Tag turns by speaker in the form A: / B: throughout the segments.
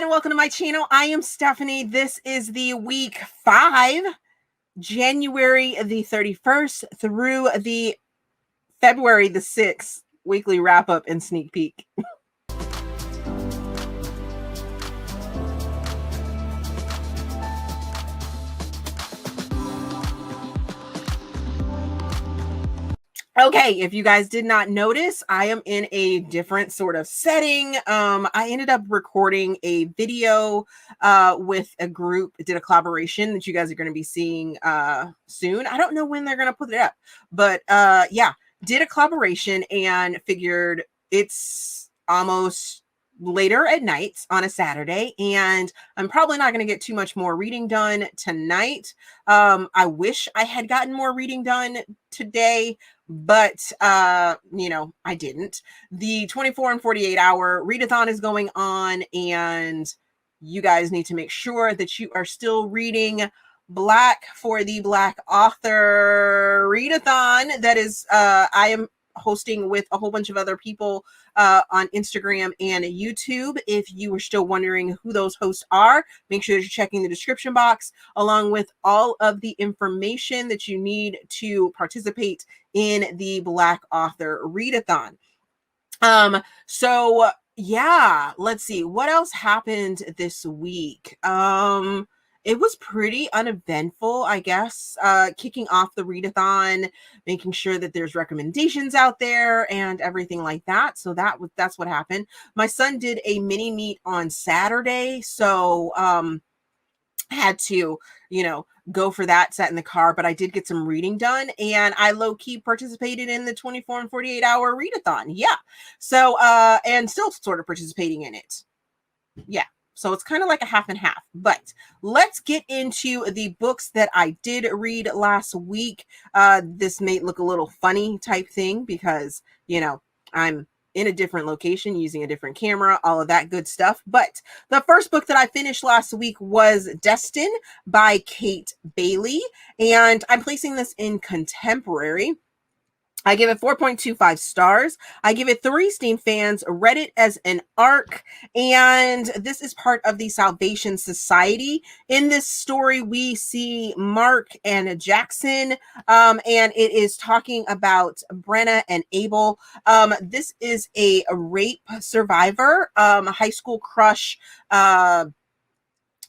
A: and welcome to my channel. I am Stephanie. This is the week 5, January the 31st through the February the 6th weekly wrap up and sneak peek. Okay, if you guys did not notice, I am in a different sort of setting. I ended up recording a video with a group, did a collaboration that you guys are going to be seeing soon. I don't know when they're going to put it up, but yeah, did a collaboration and figured it's almost later at night on a Saturday, and I'm probably not going to get too much more reading done tonight. I wish I had gotten more reading done today, but you know, I didn't. The 24 and 48 hour readathon is going on, and you guys need to make sure that you are still reading Black for the Black Author readathon. That is, I am hosting with a whole bunch of other people on Instagram and YouTube. If you are still wondering who those hosts are, make sure you're checking the description box along with all of the information that you need to participate in the Black Author readathon. So yeah, let's see what else happened this week. It was pretty uneventful, I guess. Kicking off the readathon, making sure that there's recommendations out there and everything like that. So that's what happened. My son did a mini meet on Saturday, so had to, you know, go for that, sat in the car, but I did get some reading done, and I low-key participated in the 24 and 48 hour readathon. Yeah. So and still sort of participating in it. Yeah. So it's kind of like a half and half, but let's get into the books that I did read last week. This may look a little funny type thing because, you know, I'm in a different location using a different camera, all of that good stuff. But the first book that I finished last week was Destined by Kate Bailey, and I'm placing this in contemporary. I give it 4.25 stars. I give it 3 Steam fans, read it as an arc, and this is part of the Salvation Society. In this story, we see Mark and Jackson, and it is talking about Brenna and Abel. This is a rape survivor, high school crush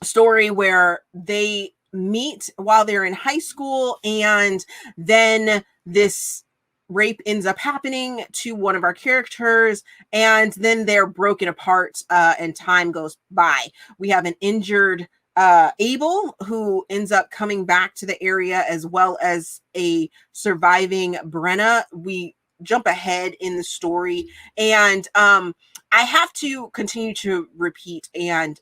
A: story where they meet while they're in high school, and then this rape ends up happening to one of our characters, and then they're broken apart and time goes by. We have an injured Abel who ends up coming back to the area, as well as a surviving Brenna. We jump ahead in the story, and I have to continue to repeat and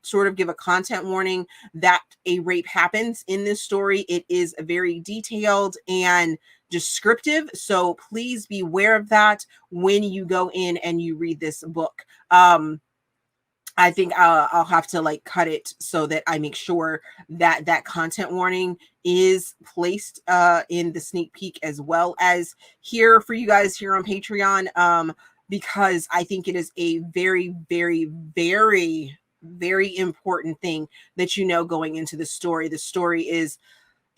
A: sort of give a content warning that a rape happens in this story. It is very detailed and descriptive, so please be aware of that when you go in and you read this book. I think I'll have to like cut it so that I make sure that that content warning is placed in the sneak peek, as well as here for you guys here on Patreon, because I think it is a very, very, very, very important thing that you know going into the story. The story is,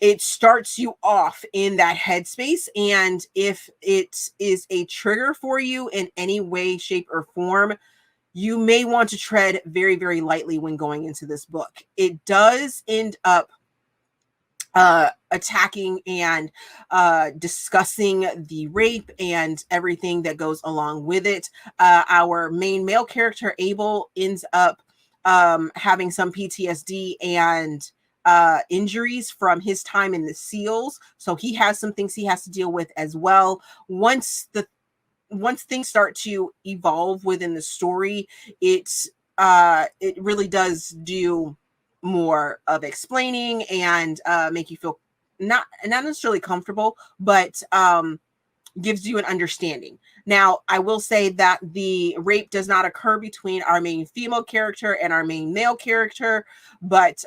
A: it starts you off in that headspace, and if it is a trigger for you in any way, shape, or form, you may want to tread very, very lightly when going into this book. It does end up attacking and discussing the rape and everything that goes along with it. Our main male character, Abel, ends up having some PTSD and injuries from his time in the SEALs, so he has some things he has to deal with as well. Once things start to evolve within the story, it really does do more of explaining and make you feel not necessarily comfortable, but gives you an understanding. Now, I will say that the rape does not occur between our main female character and our main male character, but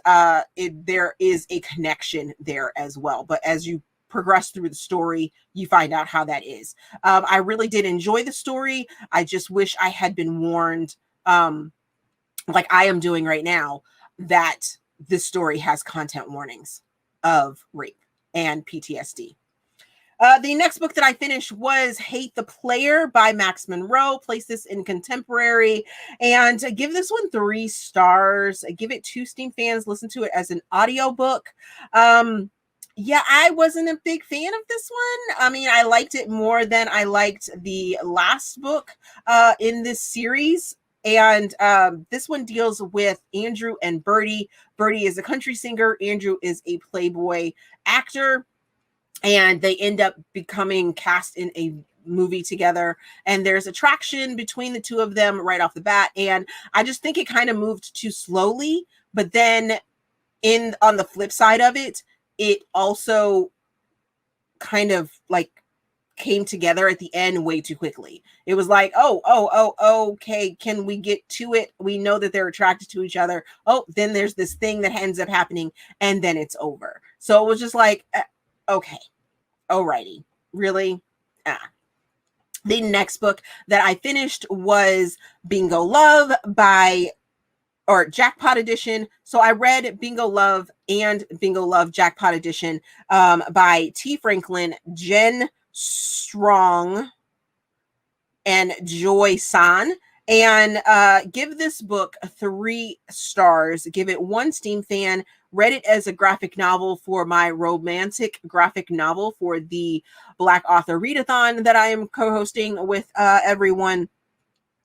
A: there is a connection there as well. But as you progress through the story, you find out how that is. I really did enjoy the story. I just wish I had been warned like I am doing right now, that this story has content warnings of rape and PTSD. The next book that I finished was Hate the Player by Max Monroe. Place this in contemporary and give this one 3 stars. I give it 2 Steam fans. Listen to it as an audiobook. Yeah, I wasn't a big fan of this one. I mean, I liked it more than I liked the last book in this series. And this one deals with Andrew and Birdie. Birdie is a country singer. Andrew is a Playboy actor. And they end up becoming cast in a movie together. And there's attraction between the two of them right off the bat. And I just think it kind of moved too slowly. But then on the flip side of it, it also kind of like came together at the end way too quickly. It was like, okay, can we get to it? We know that they're attracted to each other. Oh, then there's this thing that ends up happening and then it's over. So it was just like, okay, alrighty, really? The next book that I finished was Bingo Love or Jackpot Edition. So I read Bingo Love and Bingo Love Jackpot Edition by T. Franklin, Jenn Strong, and Joy San. And give this book 3 stars. Give it 1 Steam fan. Read it as a graphic novel for my romantic graphic novel for the Black Author Readathon that I am co-hosting with everyone.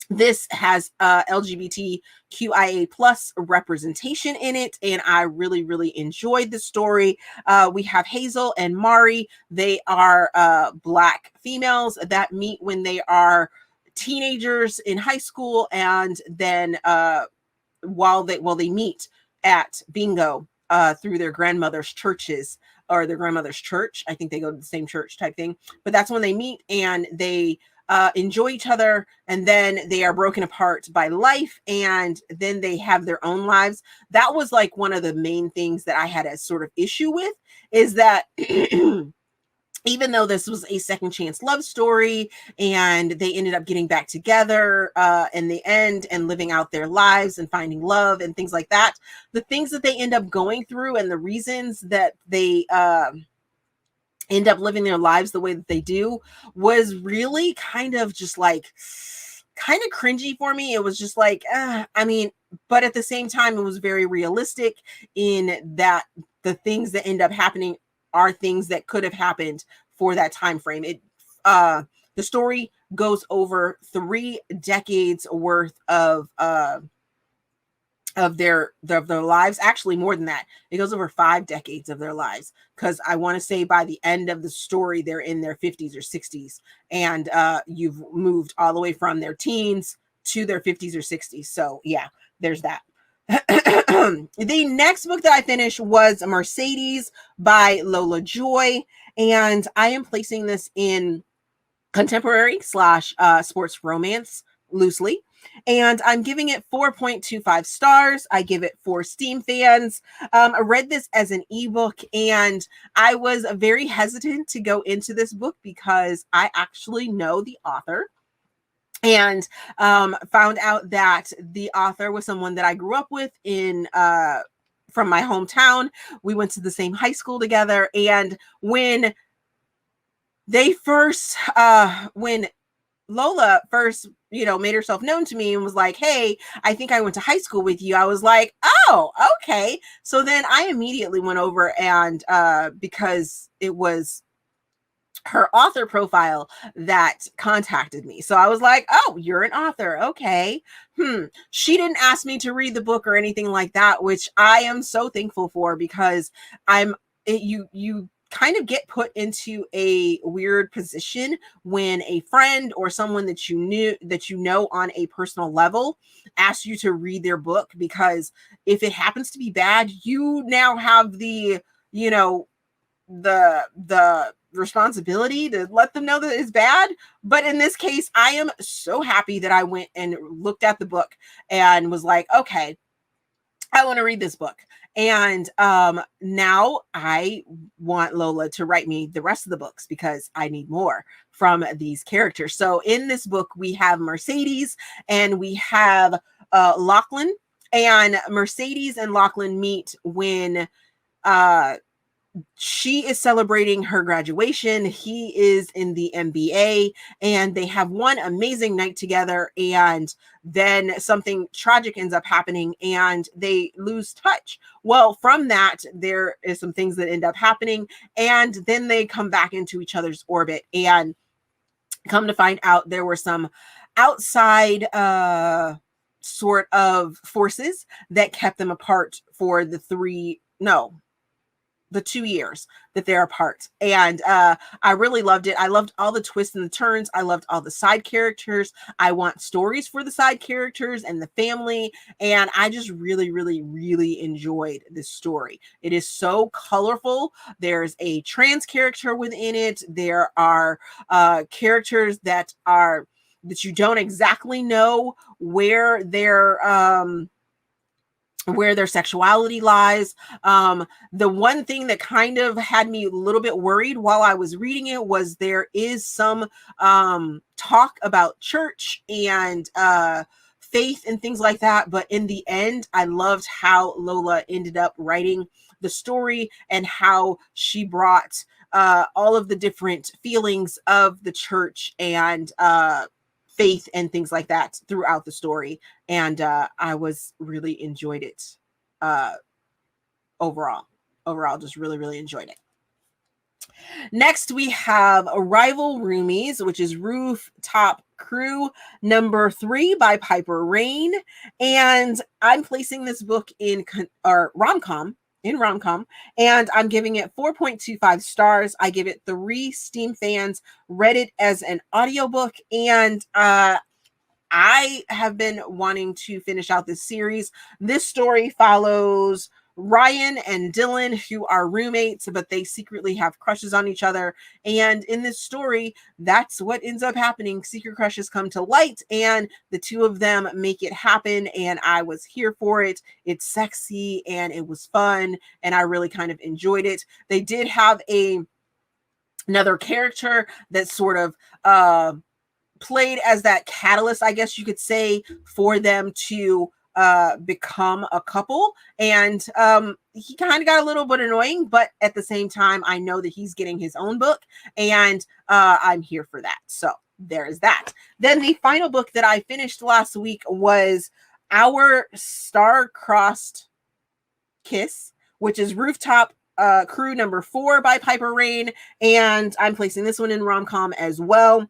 A: This has LGBTQIA plus representation in it, and I really, really enjoyed the story. We have Hazel and Mari. They are Black females that meet when they are teenagers in high school, and then while they meet at bingo through their grandmother's churches or their grandmother's church. I think they go to the same church type thing, but that's when they meet and they enjoy each other, and then they are broken apart by life, and then they have their own lives. That was like one of the main things that I had a sort of issue with, is that even though this was a second chance love story and they ended up getting back together in the end and living out their lives and finding love and things like that, the things that they end up going through and the reasons that they end up living their lives the way that they do was really kind of just like kind of cringy for me. It was just like, I mean, but at the same time, it was very realistic in that the things that end up happening are things that could have happened for that time frame. The story goes over 3 decades worth of their lives. Actually, more than that. It goes over 5 decades of their lives, because I want to say by the end of the story, they're in their 50s or 60s, and you've moved all the way from their teens to their 50s or 60s. So yeah, there's that. The next book that I finished was Mercedes by Lola Joy, and I am placing this in contemporary / sports romance loosely, and I'm giving it 4.25 stars. I give it 4 Steam fans. I read this as an ebook, and I was very hesitant to go into this book because I actually know the author, and found out that the author was someone that I grew up with from my hometown. We went to the same high school together, and when Lola first, made herself known to me and was like, hey, I think I went to high school with you, I was like, oh, okay. So then I immediately went over and because it was her author profile that contacted me. So I was like, oh, you're an author. Okay. She didn't ask me to read the book or anything like that, which I am so thankful for, because you kind of get put into a weird position when a friend or someone that you know on a personal level asks you to read their book, because if it happens to be bad, you now have the responsibility to let them know that it's bad. But in this case, I am so happy that I went and looked at the book and was like, okay, I want to read this book. And now I want Lola to write me the rest of the books, because I need more from these characters. So in this book, we have Mercedes and we have Lachlan. And Mercedes and Lachlan meet when she is celebrating her graduation. He is in the MBA, and they have one amazing night together, and then something tragic ends up happening and they lose touch. Well, from that, there is some things that end up happening, and then they come back into each other's orbit, and come to find out there were some outside sort of forces that kept them apart for the 2 years that they're apart. And I really loved it. I loved all the twists and the turns. I loved all the side characters. I want stories for the side characters and the family. And I just really, really, really enjoyed this story. It is so colorful. There's a trans character within it. There are characters that you don't exactly know where their sexuality lies. The one thing that kind of had me a little bit worried while I was reading it was there is some talk about church and faith and things like that. But in the end, I loved how Lola ended up writing the story and how she brought all of the different feelings of the church and faith and things like that throughout the story. And I really enjoyed it overall. Just really, really enjoyed it. Next, we have Rival Roomies, which is Rooftop Crew number 3 by Piper Rayne. And I'm placing this book in rom-com, and I'm giving it 4.25 stars. I give it 3 Steam fans read it as an audiobook, and I have been wanting to finish out this series. This story follows Ryan and Dylan, who are roommates, but they secretly have crushes on each other. And in this story, that's what ends up happening. Secret crushes come to light, and the two of them make it happen. And I was here for it. It's sexy and it was fun, and I really kind of enjoyed it. They did have another character that sort of played as that catalyst, I guess you could say, for them to become a couple. And he kind of got a little bit annoying, but at the same time, I know that he's getting his own book, and I'm here for that. So there is that. Then the final book that I finished last week was Our Star-Crossed Kiss, which is Rooftop Crew number 4 by Piper Rayne. And I'm placing this one in rom-com as well.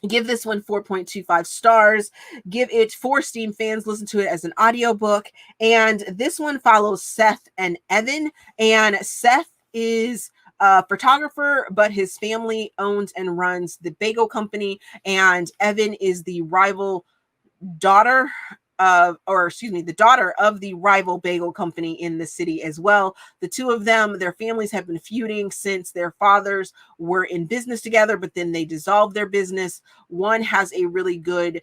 A: Give this one 4.25 stars. Give it 4 Steam fans. Listen to it as an audiobook. And this one follows Seth and Evan. And Seth is a photographer, but his family owns and runs the bagel company. And Evan is the daughter of the rival bagel company in the city as well. The two of them, their families have been feuding since their fathers were in business together, but then they dissolved their business. One has a really good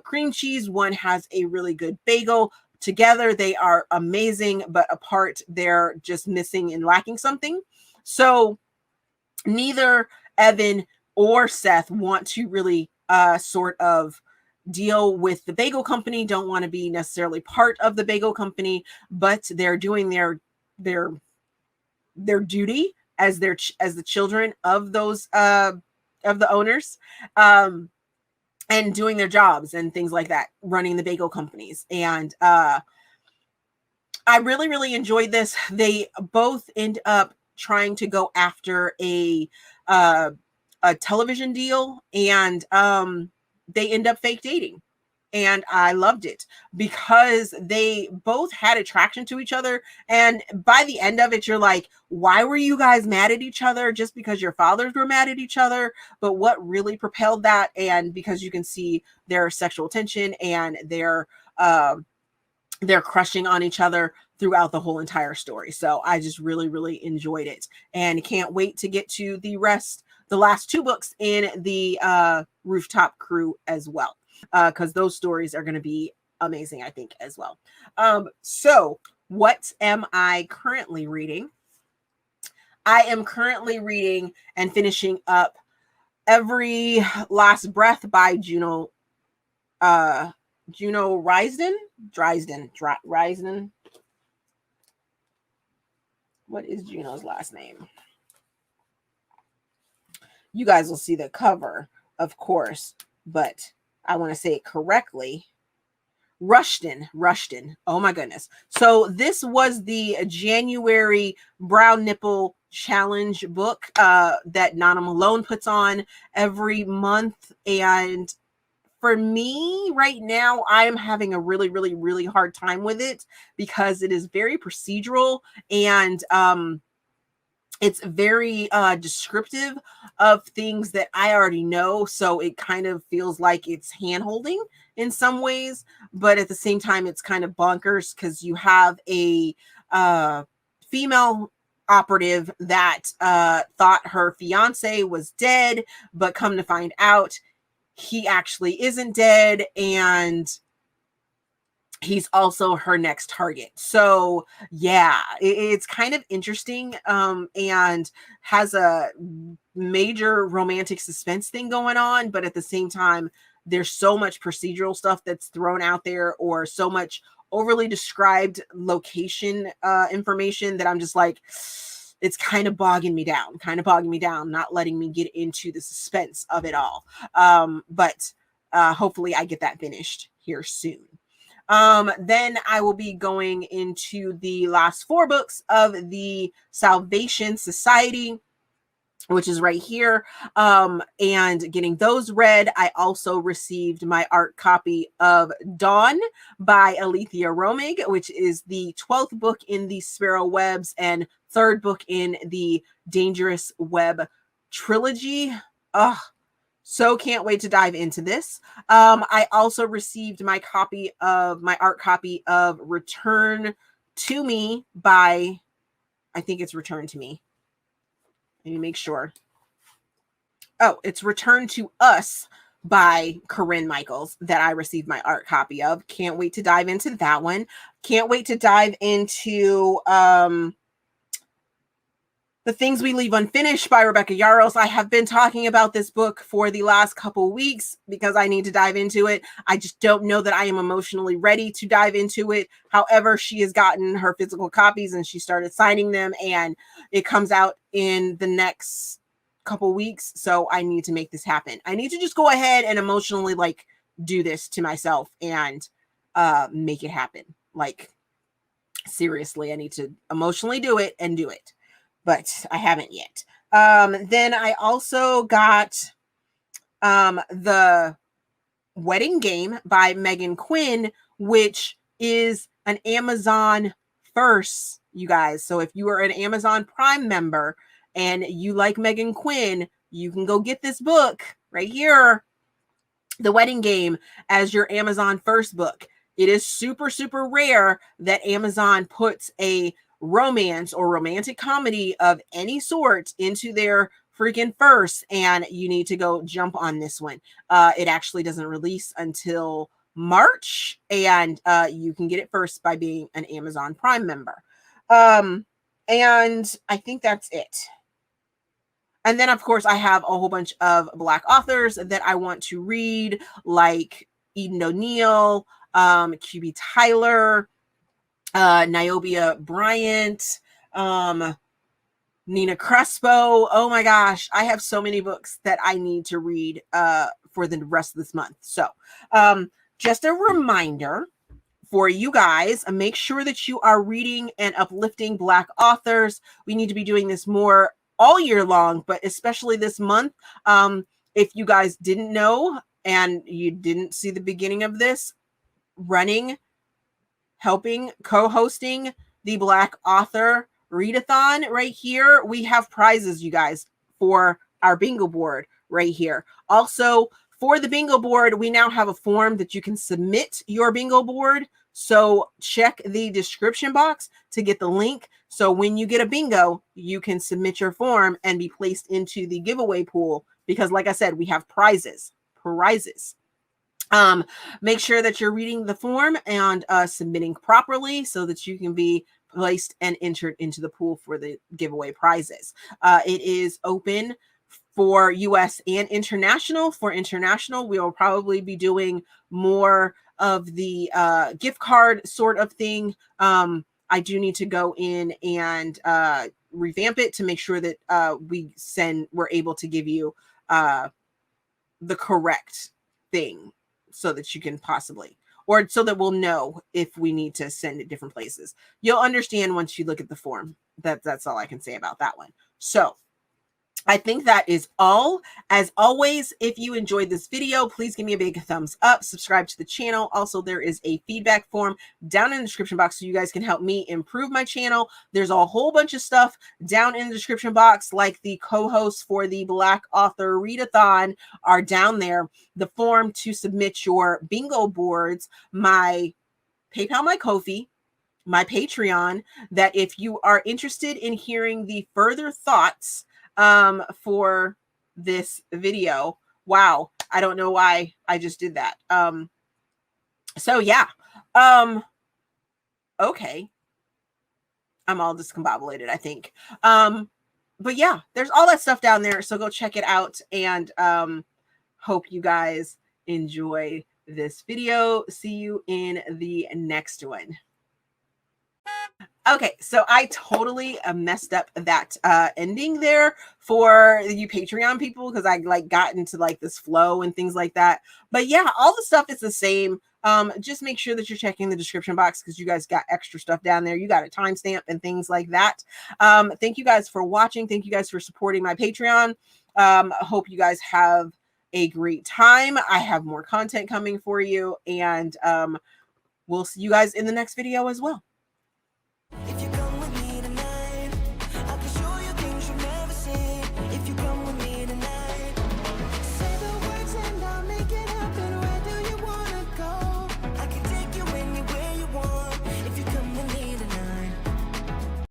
A: cream cheese, one has a really good bagel. Together, they are amazing, but apart, they're just missing and lacking something. So neither Evan or Seth want to really sort of deal with the bagel company, don't want to be necessarily part of the bagel company, but they're doing their duty as the children of those of the owners, and doing their jobs and things like that, running the bagel companies. And I really, really enjoyed this. They both end up trying to go after a television deal, and they end up fake dating. And I loved it because they both had attraction to each other. And by the end of it, you're like, why were you guys mad at each other? Just because your fathers were mad at each other? But what really propelled that? And because you can see their sexual tension and their crushing on each other throughout the whole entire story. So I just really, really enjoyed it, and can't wait to get to the last 2 books in the Rooftop Crew as well, because those stories are going to be amazing, I think, as well. So what am I currently reading? I am currently reading and finishing up Every Last Breath by Juno Juno Rysden. What is Juno's last name? You guys will see the cover, of course, but I want to say it correctly. Rushdan. Oh my goodness. So this was the January Brown Nipple Challenge book that Nana Malone puts on every month. And for me right now, I am having a really, really, really hard time with it because it is very procedural and it's very descriptive of things that I already know. So it kind of feels like it's hand-holding in some ways, but at the same time, it's kind of bonkers because you have a female operative that thought her fiance was dead, but come to find out he actually isn't dead, and he's also her next target. So yeah, it's kind of interesting and has a major romantic suspense thing going on, but at the same time, there's so much procedural stuff that's thrown out there or so much overly described location information that I'm just like, it's kind of bogging me down, not letting me get into the suspense of it all. But hopefully I get that finished here soon. Then I will be going into the last 4 books of the Salvation Society, which is right here, and getting those read. I also received my art copy of Dawn by Aleatha Romig, which is the 12th book in the Sparrow Webs and 3rd book in the Dangerous Web trilogy. So can't wait to dive into this. I also received my art copy of Return to Me by, I think it's Return to Me. Let me make sure. Oh, it's Return to Us by Corinne Michaels that I received my art copy of. Can't wait to dive into that one. Can't wait to dive into The Things We Leave Unfinished by Rebecca Yarros. I have been talking about this book for the last couple weeks because I need to dive into it. I just don't know that I am emotionally ready to dive into it. However, she has gotten her physical copies and she started signing them, and it comes out in the next couple weeks. So I need to make this happen. I need to just go ahead and emotionally do this to myself and make it happen. Seriously, I need to emotionally do it, but I haven't yet. Then I also got The Wedding Game by Meghan Quinn, which is an Amazon first, you guys. So if you are an Amazon Prime member and you like Meghan Quinn, you can go get this book right here, The Wedding Game, as your Amazon first book. It is super, super rare that Amazon puts a romance or romantic comedy of any sort into their freaking first, and you need to go jump on this one. It actually doesn't release until March, and you can get it first by being an Amazon Prime member. And I think that's it. And then, of course, I have a whole bunch of Black authors that I want to read, like Eden O'Neill, QB Tyler, Niobia Bryant, Nina Crespo. Oh my gosh, I have so many books that I need to read for the rest of this month. So just a reminder for you guys, make sure that you are reading and uplifting Black authors. We need to be doing this more all year long, but especially this month. If you guys didn't know and you didn't see the beginning of this, helping co-hosting the Black author readathon right here. We have prizes, you guys, for our bingo board right here. Also, for the bingo board, we now have a form that you can submit your bingo board. So check the description box to get the link. So when you get a bingo, you can submit your form and be placed into the giveaway pool. Because like I said, we have prizes. Make sure that you're reading the form and submitting properly so that you can be placed and entered into the pool for the giveaway prizes. It is open for US and international. For international, we will probably be doing more of the gift card sort of thing. I do need to go in and revamp it to make sure that we're able to give you the correct thing so that you can possibly, or so that we'll know if we need to send it different places. You'll understand once you look at the form. That's all I can say about that one. So I think that is all. As always, if you enjoyed this video, please give me a big thumbs up, subscribe to the channel. Also, there is a feedback form down in the description box so you guys can help me improve my channel. There's a whole bunch of stuff down in the description box, like the co-hosts for the Black Author Readathon are down there. The form to submit your bingo boards, my PayPal, my Ko-fi, my Patreon, that if you are interested in hearing the further thoughts for this video. Wow, I don't know why I just did that. So yeah. Okay. I'm all discombobulated, I think. But yeah, there's all that stuff down there, so go check it out, and hope you guys enjoy this video. See you in the next one. Okay, so I totally messed up that ending there for you Patreon people, because I like got into like this flow and things like that. But yeah, all the stuff is the same. Just make sure that you're checking the description box, because you guys got extra stuff down there. You got a timestamp and things like that. Thank you guys for watching. Thank you guys for supporting my Patreon. Hope you guys have a great time. I have more content coming for you, and we'll see you guys in the next video as well.